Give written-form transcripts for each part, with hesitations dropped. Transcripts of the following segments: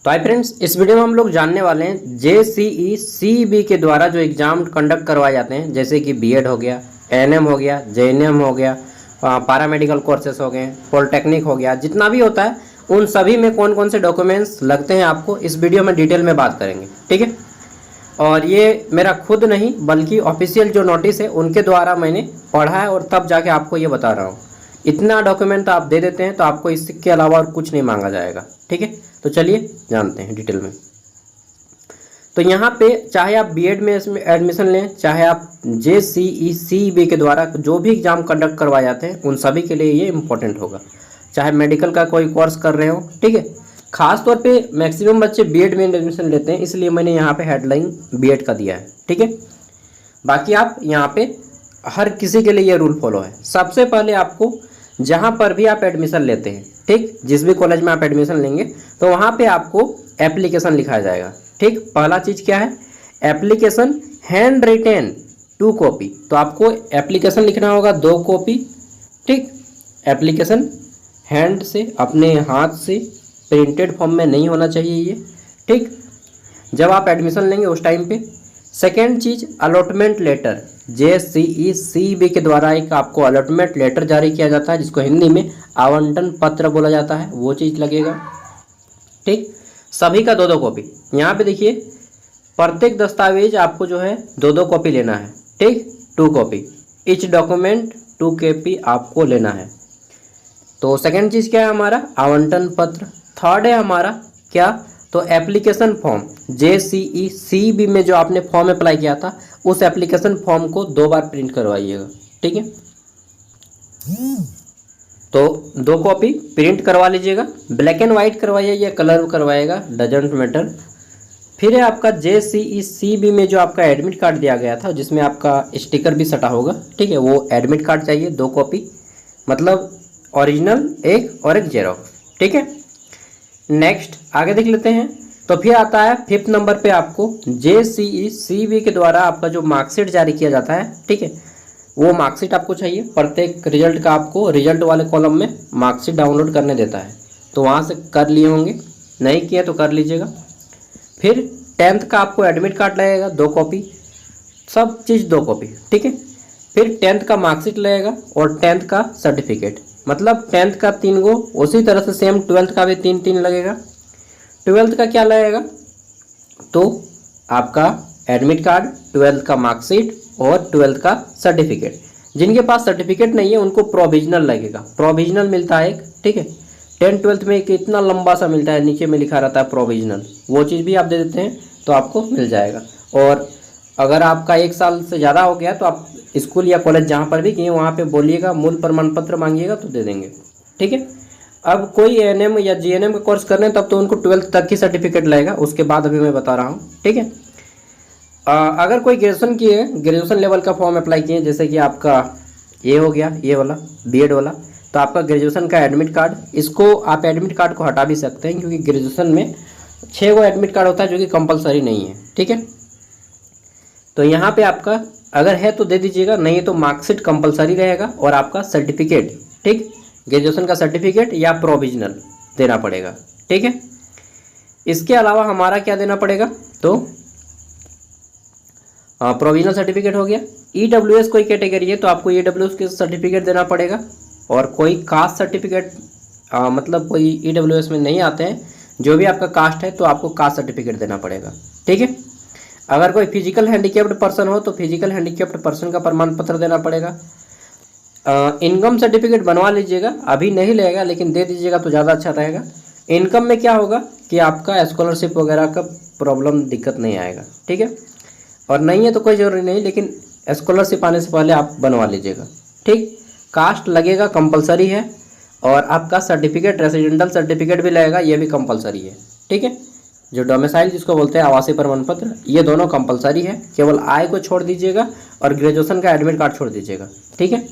तो hi friends, इस video में हम लोग जानने वाले हैं JCE CEB के द्वारा जो एग्ज़ाम कंडक्ट करवाए जाते हैं, जैसे कि बीएड हो गया, एएनएम हो गया, जेएनएम हो गया, पैरामेडिकल कोर्सेस हो गए, पॉलिटेक्निक हो गया, जितना भी होता है उन सभी में कौन कौन से डॉक्यूमेंट्स लगते हैं आपको इस वीडियो में डिटेल में बात करेंगे। ठीक है, और ये मेरा खुद नहीं बल्कि ऑफिशियल जो नोटिस है उनके द्वारा मैंने पढ़ा है और तब जाके आपको ये बता रहा हूँ। इतना डॉक्यूमेंट आप दे देते हैं तो आपको इसके अलावा और कुछ नहीं मांगा जाएगा। ठीक है, तो चलिए जानते हैं डिटेल में। तो यहाँ पे चाहे आप बीएड में इसमें एडमिशन लें, चाहे आप JCE CEB के द्वारा जो भी एग्ज़ाम कंडक्ट करवाए जाते हैं उन सभी के लिए ये इम्पोर्टेंट होगा। चाहे मेडिकल का कोई कोर्स कर रहे हो, ठीक है, खास तौर पे मैक्सिमम बच्चे बीएड में एडमिशन लेते हैं, इसलिए मैंने यहाँ पे हेडलाइन बीएड का दिया है। ठीक है, बाकी आप यहाँ पे हर किसी के लिए ये रूल फॉलो है। सबसे पहले आपको जहाँ पर भी आप एडमिशन लेते हैं, ठीक, जिस भी कॉलेज में आप एडमिशन लेंगे तो वहाँ पे आपको एप्लीकेशन लिखा जाएगा। ठीक, पहला चीज़ क्या है, एप्लीकेशन हैंड रिटेन 2 कॉपी। तो आपको एप्लीकेशन लिखना होगा 2 कॉपी। ठीक, एप्लीकेशन हैंड से, अपने हाथ से, प्रिंटेड फॉर्म में नहीं होना चाहिए ये। ठीक, जब आप एडमिशन लेंगे उस टाइम पे। सेकेंड चीज़, अलॉटमेंट लेटर। JCE CEB के द्वारा एक आपको अलॉटमेंट लेटर जारी किया जाता है, जिसको हिंदी में आवंटन पत्र बोला जाता है, वो चीज़ लगेगा। ठीक, सभी का 2-2 कॉपी। यहाँ पे देखिए, प्रत्येक दस्तावेज आपको जो है 2-2 कॉपी लेना है। ठीक, 2 कॉपी इच डॉक्यूमेंट 2 कॉपी आपको लेना है। तो सेकेंड चीज़ क्या है हमारा, आवंटन पत्र। थर्ड है हमारा क्या, तो एप्लीकेशन फॉर्म। JCE CEB में जो आपने फॉर्म अप्लाई किया था उस एप्लीकेशन फॉर्म को 2 बार प्रिंट करवाइएगा। ठीक है, तो 2 कॉपी प्रिंट करवा लीजिएगा। ब्लैक एंड वाइट करवाइए या कलर करवाइएगा, डजेंट मैटर। फिर है आपका JCE CEB में जो आपका एडमिट कार्ड दिया गया था, जिसमें आपका स्टिकर भी सटा होगा। ठीक है, वो एडमिट कार्ड चाहिए 2 कॉपी, मतलब ओरिजिनल एक और एक जेरोक्स। ठीक है, नेक्स्ट आगे देख लेते हैं। तो फिर आता है 5th नंबर पे आपको JCE CEB के द्वारा आपका जो मार्कशीट जारी किया जाता है, ठीक है, वो मार्कशीट आपको चाहिए। प्रत्येक रिजल्ट का आपको रिजल्ट वाले कॉलम में मार्कशीट डाउनलोड करने देता है, तो वहाँ से कर लिए होंगे, नहीं किए तो कर लीजिएगा। फिर 10th का आपको एडमिट कार्ड लगेगा 2 कॉपी, सब चीज़ 2 कॉपी। ठीक है, फिर 10th का मार्कशीट लगेगा और 10th का सर्टिफिकेट, मतलब 10th का 3 गो। उसी तरह से सेम 12th का भी 3-3 लगेगा। 12th का क्या लगेगा, तो आपका एडमिट कार्ड, 12th का मार्कशीट और 12th का सर्टिफिकेट। जिनके पास सर्टिफिकेट नहीं है उनको प्रोविजनल लगेगा, प्रोविजनल मिलता है एक। ठीक है, 10th-12th में एक इतना लंबा सा मिलता है, नीचे में लिखा रहता है प्रोविजनल, वो चीज़ भी आप दे देते हैं तो आपको मिल जाएगा। और अगर आपका 1 साल से ज़्यादा हो गया तो आप स्कूल या कॉलेज जहाँ पर भी किए वहाँ पे बोलिएगा, मूल प्रमाण पत्र मांगिएगा तो दे देंगे। ठीक है, अब कोई ANM या GNM का कोर्स कर रहे हैं तब तो उनको 12th तक की सर्टिफिकेट लगेगा, उसके बाद अभी मैं बता रहा हूँ। ठीक है, अगर कोई ग्रेजुएशन किए, ग्रेजुएशन लेवल का फॉर्म अप्लाई किए, जैसे कि आपका ये हो गया, ये वाला बीएड वाला, तो आपका ग्रेजुएशन का एडमिट कार्ड, इसको आप एडमिट कार्ड को हटा भी सकते हैं, क्योंकि ग्रेजुएशन में 6 गो एडमिट कार्ड होता है जो कि कंपलसरी नहीं है। ठीक है, तो यहाँ पे आपका अगर है तो दे दीजिएगा, नहीं है तो मार्कशीट कंपलसरी रहेगा और आपका सर्टिफिकेट, ठीक, ग्रेजुएशन का सर्टिफिकेट या प्रोविजनल देना पड़ेगा। ठीक है, इसके अलावा हमारा क्या देना पड़ेगा, तो प्रोविजनल सर्टिफिकेट हो गया। EWS कोई कैटेगरी है तो आपको EWS के सर्टिफिकेट देना पड़ेगा, और कोई कास्ट सर्टिफिकेट, मतलब कोई EWS में नहीं आते हैं, जो भी आपका कास्ट है तो आपको कास्ट सर्टिफिकेट देना पड़ेगा। ठीक है, अगर कोई फिजिकल हैंडीकैप्ड पर्सन हो तो फिजिकल हैंडीकैप्ड पर्सन का प्रमाण पत्र देना पड़ेगा। इनकम सर्टिफिकेट बनवा लीजिएगा, अभी नहीं लगेगा लेकिन दे दीजिएगा तो ज़्यादा अच्छा रहेगा। इनकम में क्या होगा कि आपका स्कॉलरशिप वगैरह का प्रॉब्लम, दिक्कत नहीं आएगा। ठीक है, और नहीं है तो कोई ज़रूरी नहीं, लेकिन स्कॉलरशिप आने से पहले आप बनवा लीजिएगा। ठीक, कास्ट लगेगा, कंपलसरी है, और आपका सर्टिफिकेट, रेसिडेंटल सर्टिफिकेट भी लगेगा, ये भी कंपलसरी है। ठीक है, जो डोमिसाइल जिसको बोलते हैं, आवासीय प्रमाण पत्र, ये दोनों कंपलसरी है। केवल आय को छोड़ दीजिएगा और ग्रेजुएशन का एडमिट कार्ड छोड़ दीजिएगा। ठीक है,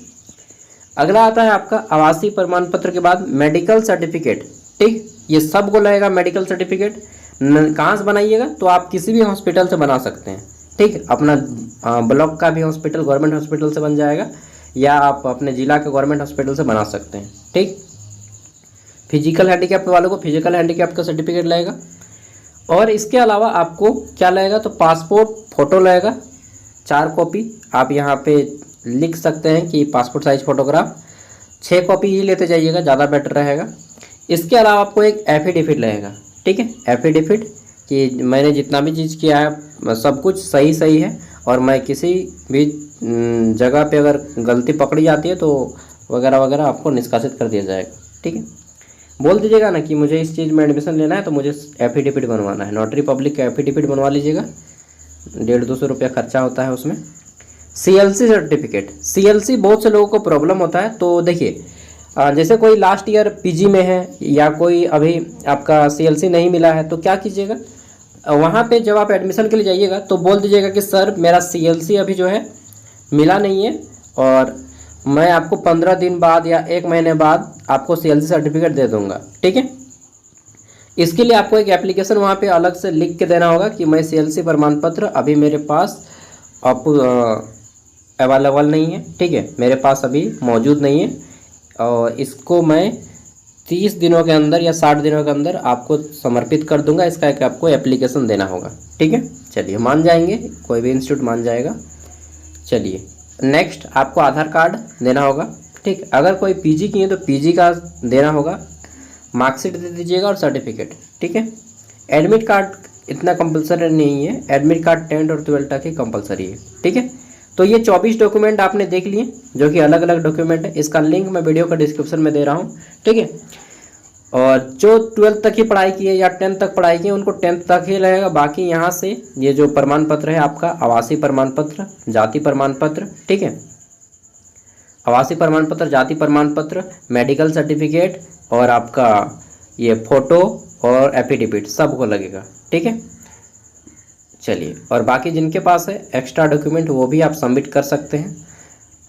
अगला आता है आपका आवासीय प्रमाण पत्र के बाद मेडिकल सर्टिफिकेट। ठीक, ये सब को लगेगा मेडिकल सर्टिफिकेट। कहाँ से बनाइएगा, तो आप किसी भी हॉस्पिटल से बना सकते हैं। ठीक, अपना ब्लॉक का भी हॉस्पिटल, गवर्नमेंट हॉस्पिटल से बन जाएगा, या आप अपने जिला के गवर्नमेंट हॉस्पिटल से बना सकते हैं। ठीक, फिजिकल हैंडीकैप वालों को फिजिकल हैंडीकैप का सर्टिफिकेट लगेगा। और इसके अलावा आपको क्या लगेगा, तो पासपोर्ट फ़ोटो लगेगा 4 कॉपी। आप यहाँ पे लिख सकते हैं कि पासपोर्ट साइज़ फ़ोटोग्राफ 6 कॉपी ही लेते जाइएगा, ज़्यादा बेटर रहेगा। इसके अलावा आपको एक एफिडेविट लगेगा, ठीक है, एफिडेविट कि मैंने जितना भी चीज़ किया है सब कुछ सही है और मैं किसी भी जगह पे अगर गलती पकड़ी जाती है तो वगैरह वगैरह आपको निष्कासित कर दिया जाएगा, ठीक है। बोल दीजिएगा ना कि मुझे इस चीज़ में एडमिशन लेना है तो मुझे एफिडेविट बनवाना है, नोटरी पब्लिक का एफिडेविट बनवा लीजिएगा, 150-200 रुपया खर्चा होता है उसमें। CLC सर्टिफिकेट, CLC बहुत से लोगों को प्रॉब्लम होता है। तो देखिए जैसे कोई लास्ट ईयर PG में है या कोई अभी आपका CLC नहीं मिला है तो क्या कीजिएगा, वहाँ पे जब आप एडमिशन के लिए जाइएगा तो बोल दीजिएगा कि सर मेरा CLC अभी जो है मिला नहीं है और मैं आपको 15 दिन बाद या 1 महीने बाद आपको CLC सर्टिफिकेट दे दूँगा, ठीक है। इसके लिए आपको एक एप्लीकेशन वहाँ पे अलग से लिख के देना होगा कि मैं CLC प्रमाण पत्र अभी मेरे पास अवेलेबल नहीं है, ठीक है, मेरे पास अभी मौजूद नहीं है और इसको मैं 30 दिनों के अंदर या 60 दिनों के अंदर आपको समर्पित कर दूंगा। इसका एक आपको एप्लीकेशन देना होगा, ठीक है। चलिए मान जाएंगे, कोई भी इंस्टीट्यूट मान जाएगा। चलिए नेक्स्ट आपको आधार कार्ड देना होगा, ठीक। अगर कोई PG की है तो PG का देना होगा, मार्कशीट दे दीजिएगा और सर्टिफिकेट, ठीक है। एडमिट कार्ड इतना कंपलसरी नहीं है, एडमिट कार्ड 10th और 12th तक ही कंपलसरी है, ठीक है। तो ये 24 डॉक्यूमेंट आपने देख लिए जो कि अलग अलग डॉक्यूमेंट है, इसका लिंक मैं वीडियो का डिस्क्रिप्शन में दे रहा हूँ, ठीक है। और जो 12th तक ही पढ़ाई की है या 10th तक पढ़ाई की है उनको 10th तक ही लगेगा। बाकी यहाँ से ये जो प्रमाण पत्र है आपका आवासीय प्रमाण पत्र, जाति प्रमाण पत्र, ठीक है, आवासीय प्रमाण पत्र, जाति प्रमाण पत्र, मेडिकल सर्टिफिकेट और आपका ये फ़ोटो और एफिडेविट सबको लगेगा, ठीक है। चलिए और बाकी जिनके पास है एक्स्ट्रा डॉक्यूमेंट वो भी आप सबमिट कर सकते हैं,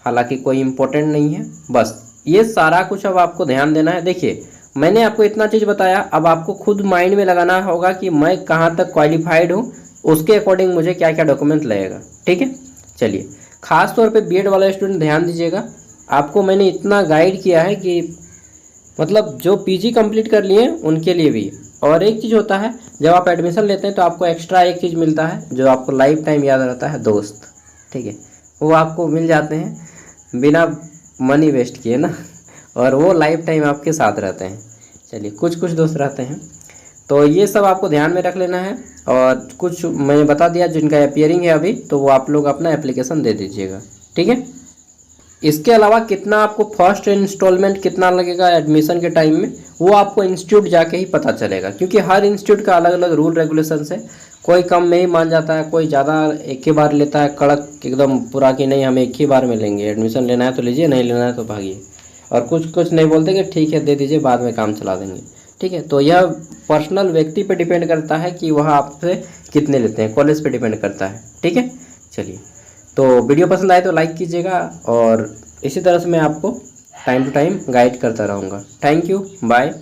हालांकि कोई इम्पोर्टेंट नहीं है। बस ये सारा कुछ अब आपको ध्यान देना है। देखिए मैंने आपको इतना चीज़ बताया, अब आपको खुद माइंड में लगाना होगा कि मैं कहाँ तक क्वालिफाइड हूँ, उसके अकॉर्डिंग मुझे क्या क्या डॉक्यूमेंट लगेगा, ठीक है। चलिए खास तौर पे बीएड वाला स्टूडेंट ध्यान दीजिएगा, आपको मैंने इतना गाइड किया है कि मतलब जो PG कंप्लीट कर लिए उनके लिए भी। और एक चीज़ होता है जब आप एडमिशन लेते हैं तो आपको एक्स्ट्रा एक चीज़ मिलता है जो आपको लाइफ टाइम याद रहता है, दोस्त, ठीक है, वो आपको मिल जाते हैं बिना मनी वेस्ट किए ना, और वो लाइफ टाइम आपके साथ रहते हैं। चलिए कुछ कुछ दोस्त रहते हैं, तो ये सब आपको ध्यान में रख लेना है। और कुछ मैंने बता दिया जिनका अपीयरिंग है अभी, तो वो आप लोग अपना एप्लीकेशन दे दीजिएगा, ठीक है। इसके अलावा कितना आपको फर्स्ट इंस्टॉलमेंट कितना लगेगा एडमिशन के टाइम में, वो आपको इंस्टीट्यूट जाके ही पता चलेगा, क्योंकि हर इंस्टीट्यूट का अलग अलग रूल रेगुलेशन है। कोई कम में ही मान जाता है, कोई ज़्यादा एक ही बार लेता है कड़क एकदम पूरा कि नहीं हम एक ही बार में लेंगे, एडमिशन लेना है तो लीजिए, नहीं लेना है तो भागिए। और कुछ कुछ नहीं बोलते कि ठीक है दे दीजिए बाद में काम चला देंगे, ठीक है। तो यह पर्सनल व्यक्ति पे डिपेंड करता है कि वह आपसे कितने लेते हैं, कॉलेज पे डिपेंड करता है, ठीक है। चलिए तो वीडियो पसंद आए तो लाइक कीजिएगा और इसी तरह से मैं आपको टाइम टू टाइम गाइड करता रहूँगा। Thank you, bye.